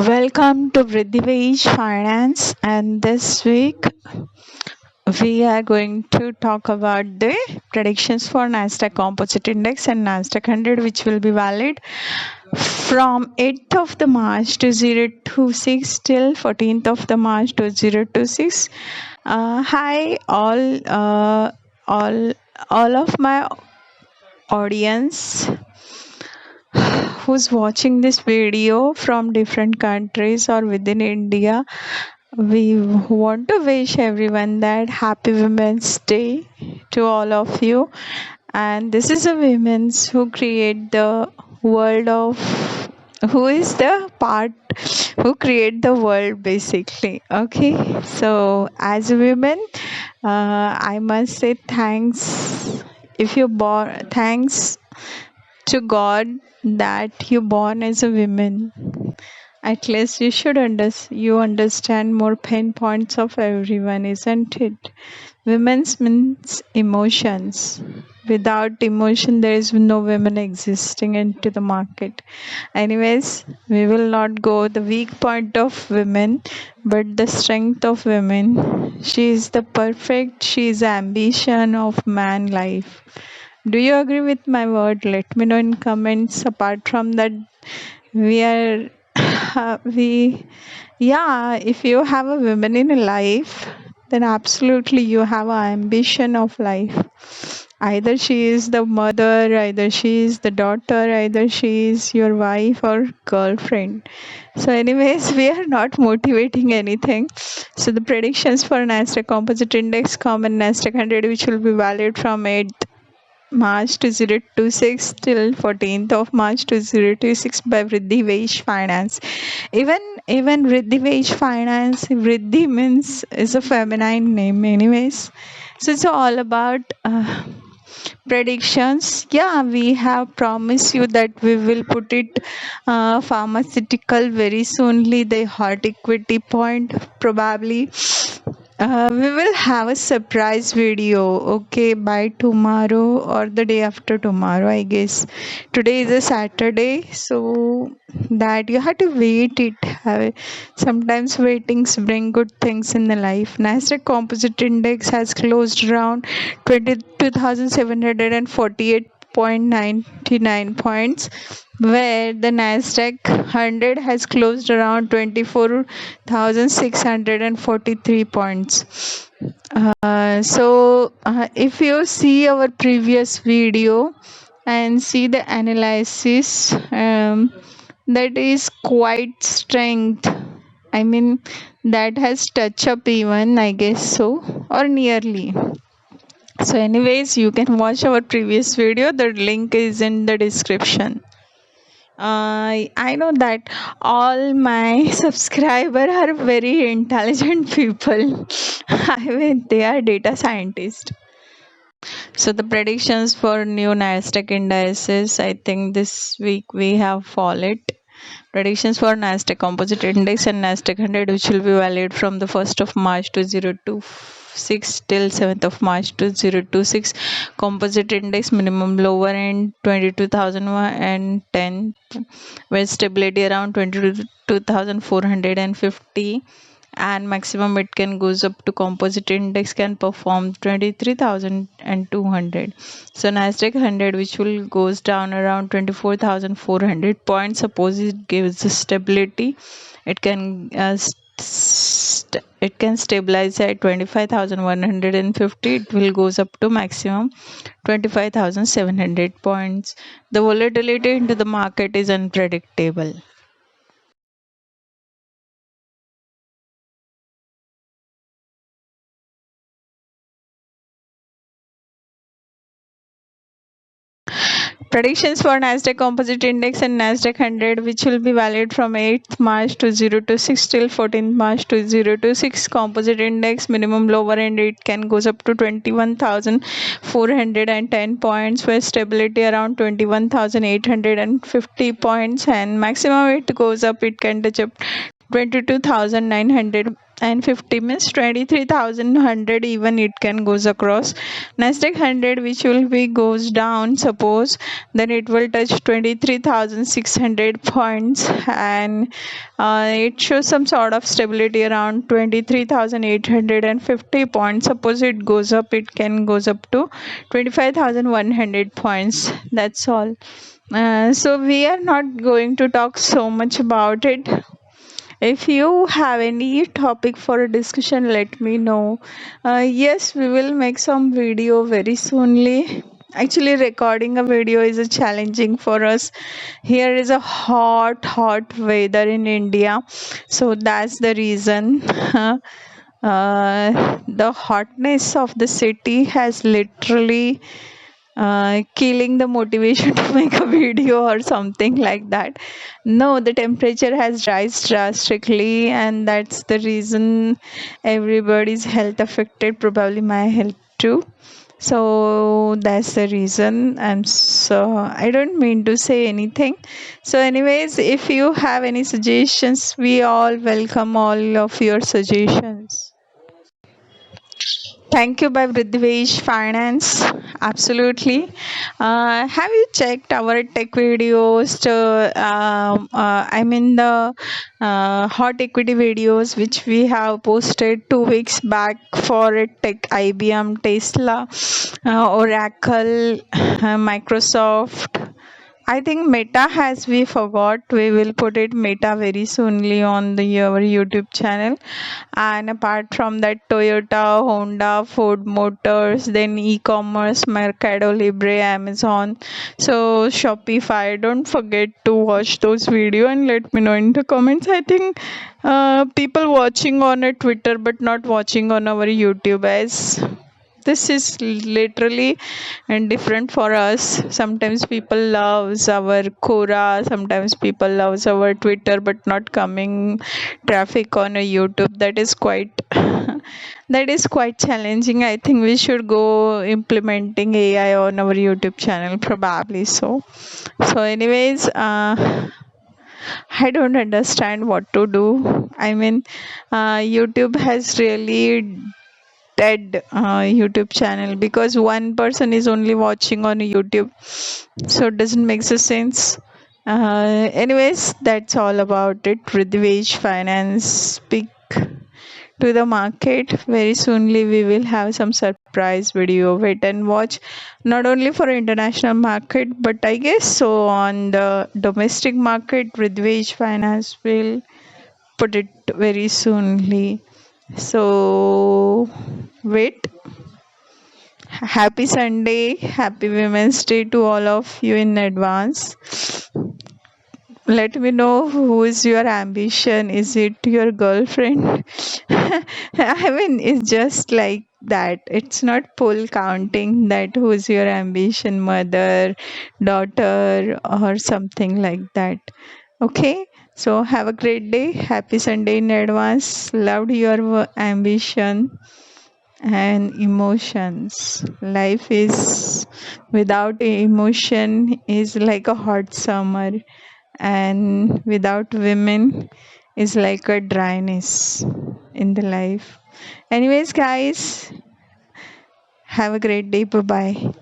Welcome to Vridhivaj Finance, and this week we are going to talk about the predictions for Nasdaq Composite Index and Nasdaq 100, which will be valid from 8th of the March 2026 till 14th of the March 2026. Hi, all of my audience who's watching this video from different countries or within India. We want to wish everyone that happy Women's Day to all of you. And this is a women's who create the world of who is the part who create the world basically. Okay, so as a woman, I must say thanks. If you born, thanks to God that you born as a woman. At least you should you understand more pain points of everyone, isn't it? Women's means emotions. Without emotion, there is no women existing into the market. Anyways, we will not go the weak point of women, but the strength of women. She is the perfect. She is the ambition of man life. Do you agree with my word? Let me know in comments. Apart from that, we are we yeah, if you have a woman in a life, then absolutely you have an ambition of life. Either she is the mother, either she is the daughter, either she is your wife or girlfriend. So anyways, we are not motivating anything. So the predictions for Nasdaq Composite Index, common Nasdaq 100, which will be valid from 8th March 2026 till 14th of March 2026 by Vriddhi Vaish Finance. Even Vriddhi Vaish Finance, Vriddhi means is a feminine name anyways. So it's all about predictions. Yeah, we have promised you that we will put it pharmaceutical very soonly, the hot equity point probably. We will have a surprise video, okay, by tomorrow or the day after tomorrow, I guess. Today is a Saturday, so that you have to wait it. Sometimes waitings bring good things in the life. Nasdaq Composite Index has closed around 22,748.99 points, where the Nasdaq 100 has closed around 24,643 points. If you see our previous video and see the analysis, that is quite strength. I mean, that has touch up even, I guess so, or nearly. So anyways, you can watch our previous video. The link is in the description. I know that all my subscribers are very intelligent people. I mean, they are data scientists. So the predictions for new Nasdaq indices, I think this week we have followed. Predictions for Nasdaq Composite Index and Nasdaq 100, which will be valid from the 1st of March 2026 till 7th of March 2026. Composite Index minimum lower end 22,010, with stability around 22,450, and maximum it can goes up to composite index can perform 23,200. So Nasdaq 100, which will goes down around 24,400 points. Suppose it gives stability, it can it can stabilize at 25,150. It will goes up to maximum 25,700 points. The volatility into the market is unpredictable. Predictions for Nasdaq Composite Index and Nasdaq 100, which will be valid from 8th March 2026 till 14th March 2026. Composite Index minimum lower end it can goes up to 21,410 points, with stability around 21,850 points, and maximum it goes up it can touch up 22,900 and 50 means 23,100, even it can goes across. Nasdaq 100 which will be goes down, suppose, then it will touch 23,600 points, and it shows some sort of stability around 23,850 points. Suppose it goes up, it can goes up to 25,100 points. That's all. So we are not going to talk so much about it. If you have any topic for a discussion, let me know. Yes, we will make some video very soonly. Actually, recording a video is a challenging for us. Here is a hot weather in India, so that's the reason. The hotness of the city has literally killing the motivation to make a video or something like that. No, the temperature has rise drastically, and that's the reason everybody's health affected, probably my health too. So that's the reason. I don't mean to say anything. So anyways, if you have any suggestions, we all welcome all of your suggestions. Thank you by Vridvesh Finance. Absolutely. Have you checked our tech videos? I mean the hot equity videos which we have posted 2 weeks back for a tech, IBM, Tesla, Oracle, Microsoft. I think Meta has, we forgot. We will put it Meta very soonly on the our YouTube channel. And apart from that, Toyota, Honda, Ford Motors, then e-commerce, Mercado Libre, Amazon, so Shopify. Don't forget to watch those video and let me know in the comments. I think people watching on a Twitter but not watching on our YouTube, as this is literally and different for us. Sometimes people loves our Quora, sometimes people loves our Twitter but not coming traffic on a YouTube. That is quite that is quite challenging. I think we should go implementing AI on our YouTube channel, probably. So anyways, I don't understand what to do. I mean, YouTube has really dead YouTube channel because one person is only watching on YouTube, so it doesn't make sense. Anyways, that's all about it. Ridhvesh Finance speak to the market very soonly. We will have some surprise video. Wait and watch. Not only for international market, but I guess so on the domestic market, Ridhvesh Finance will put it very soonly. So wait. Happy Sunday, happy Women's Day to all of you in advance. Let me know who is your ambition. Is it your girlfriend? I mean, it's just like that. It's not poll counting that who's your ambition, mother, daughter, or something like that. Okay, so have a great day. Happy Sunday in advance. Loved your ambition and emotions. Life is without emotion is like a hot summer, and without women is like a dryness in the life. Anyways, guys, have a great day. Bye bye.